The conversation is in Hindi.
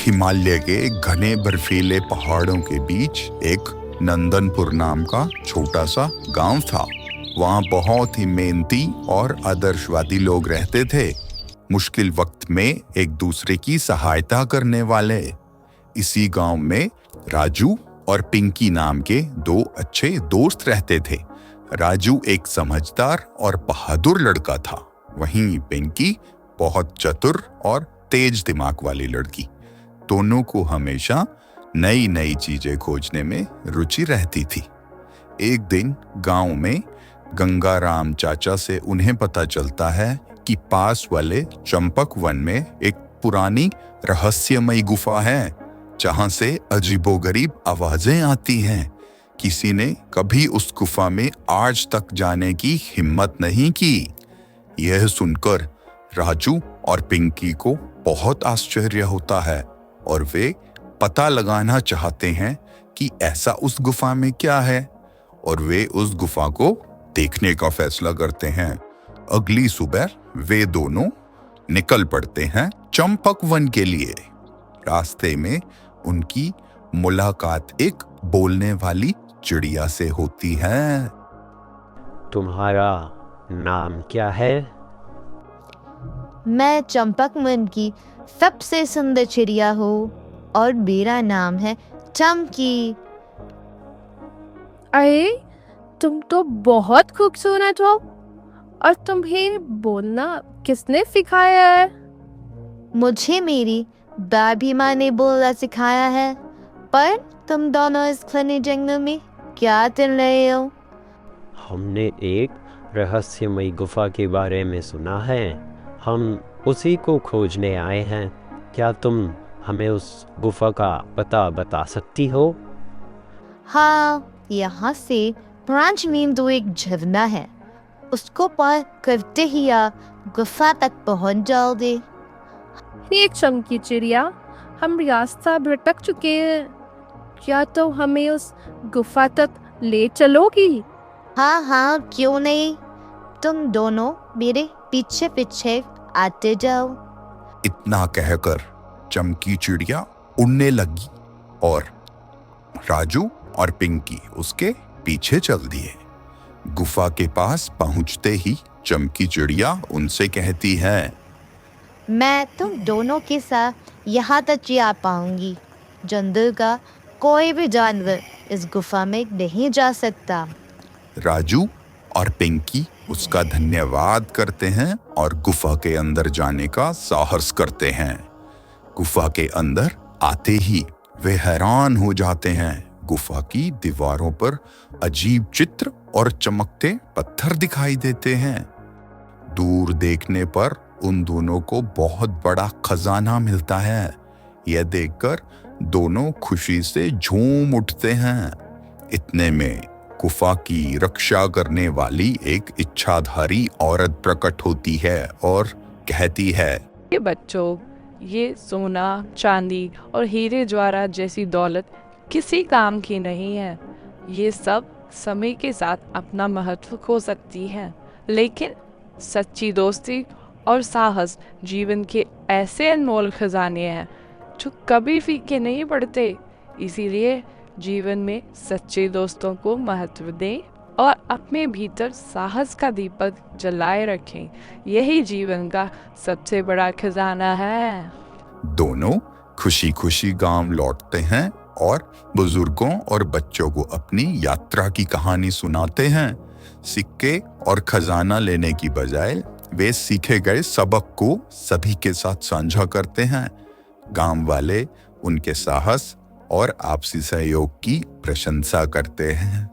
हिमालय के घने बर्फीले पहाड़ों के बीच एक नंदनपुर नाम का छोटा सा गांव था। वहाँ बहुत ही मेहनती और आदर्शवादी लोग रहते थे, मुश्किल वक्त में एक दूसरे की सहायता करने वाले। इसी गांव में राजू और पिंकी नाम के दो अच्छे दोस्त रहते थे। राजू एक समझदार और बहादुर लड़का था, वहीं पिंकी बहुत चतुर और तेज दिमाग वाली लड़की। दोनों को हमेशा नई नई चीजें खोजने में रुचि रहती थी। एक दिन गांव में गंगाराम चाचा से उन्हें पता चलता है कि पास वाले चंपक वन में एक पुरानी रहस्यमयी गुफा है, जहां से अजीबोगरीब आवाजें आती हैं। किसी ने कभी उस गुफा में आज तक जाने की हिम्मत नहीं की। यह सुनकर राजू और पिंकी को बहुत आश्चर्य होता है और वे पता लगाना चाहते हैं कि ऐसा उस गुफा में क्या है, और वे उस गुफा को देखने का फैसला करते हैं। अगली सुबह वे दोनों निकल पड़ते हैं चंपक वन के लिए। रास्ते में उनकी मुलाकात एक बोलने वाली चिड़िया से होती है। तुम्हारा नाम क्या है? मैं चंपक वन की सबसे सुंदर चिड़िया हूँ और मेरा नाम है चमकी। अरे तुम तो बहुत खूबसूरत हो, और तुम्हें बोलना किसने सिखाया है? मुझे मेरी दादी माँ ने बोलना सिखाया है। पर तुम दोनों इस घने जंगल में क्या कर रहे हो? हमने एक रहस्यमयी गुफा के बारे में सुना है, हम उसी को खोजने आए हैं। क्या तुम हमें उस गुफा का पता बता सकती हो? हाँ, यहाँ से 5 मील दूर एक झरना है, उसको पार करते ही आप गुफा तक पहुँच जाओगे। ये चमकी चिड़िया, हम रास्ता भटक चुके हैं, क्या तो हमें उस गुफा तक ले चलोगी? हाँ हाँ, क्यों नहीं, तुम दोनों मेरे पीछे पीछे आते जाओ। इतना कहकर चमकी चिड़िया उड़ने लगी और राजू और पिंकी उसके पीछे चल दिए। गुफा के पास पहुंचते ही चमकी चिड़िया उनसे कहती है, मैं तुम दोनों के साथ यहाँ तक ही आ पाऊंगी। जंगल का कोई भी जानवर इस गुफा में नहीं जा सकता। राजू और पिंकी उसका धन्यवाद करते हैं और गुफा के अंदर जाने का साहस करते हैं। गुफा के अंदर आते ही वे हैरान हो जाते हैं। गुफा की दीवारों पर अजीब चित्र और चमकते पत्थर दिखाई देते हैं। दूर देखने पर उन दोनों को बहुत बड़ा खजाना मिलता है। यह देखकर दोनों खुशी से झूम उठते हैं। इतने में गुफा की रक्षा करने वाली एक इच्छाधारी औरत प्रकट होती है और कहती है, ये बच्चों, ये सोना, चांदी और हीरे जवाहरात जैसी दौलत किसी काम की नहीं है। ये सब समय के साथ अपना महत्व खो सकती है, लेकिन सच्ची दोस्ती और साहस जीवन के ऐसे अनमोल खजाने हैं जो कभी फीके नहीं पड़ते। इसीलिए जीवन में सच्चे दोस्तों को महत्व दें और अपने भीतर साहस का दीपक जलाए रखें। यही जीवन का सबसे बड़ा खजाना है। दोनों खुशी खुशी गांव लौटते हैं और बुजुर्गों और बच्चों को अपनी यात्रा की कहानी सुनाते हैं। सिक्के और खजाना लेने की बजाय वे सीखे गए सबक को सभी के साथ साझा करते हैं। गांव वाले उनके साहस और आपसी सहयोग की प्रशंसा करते हैं।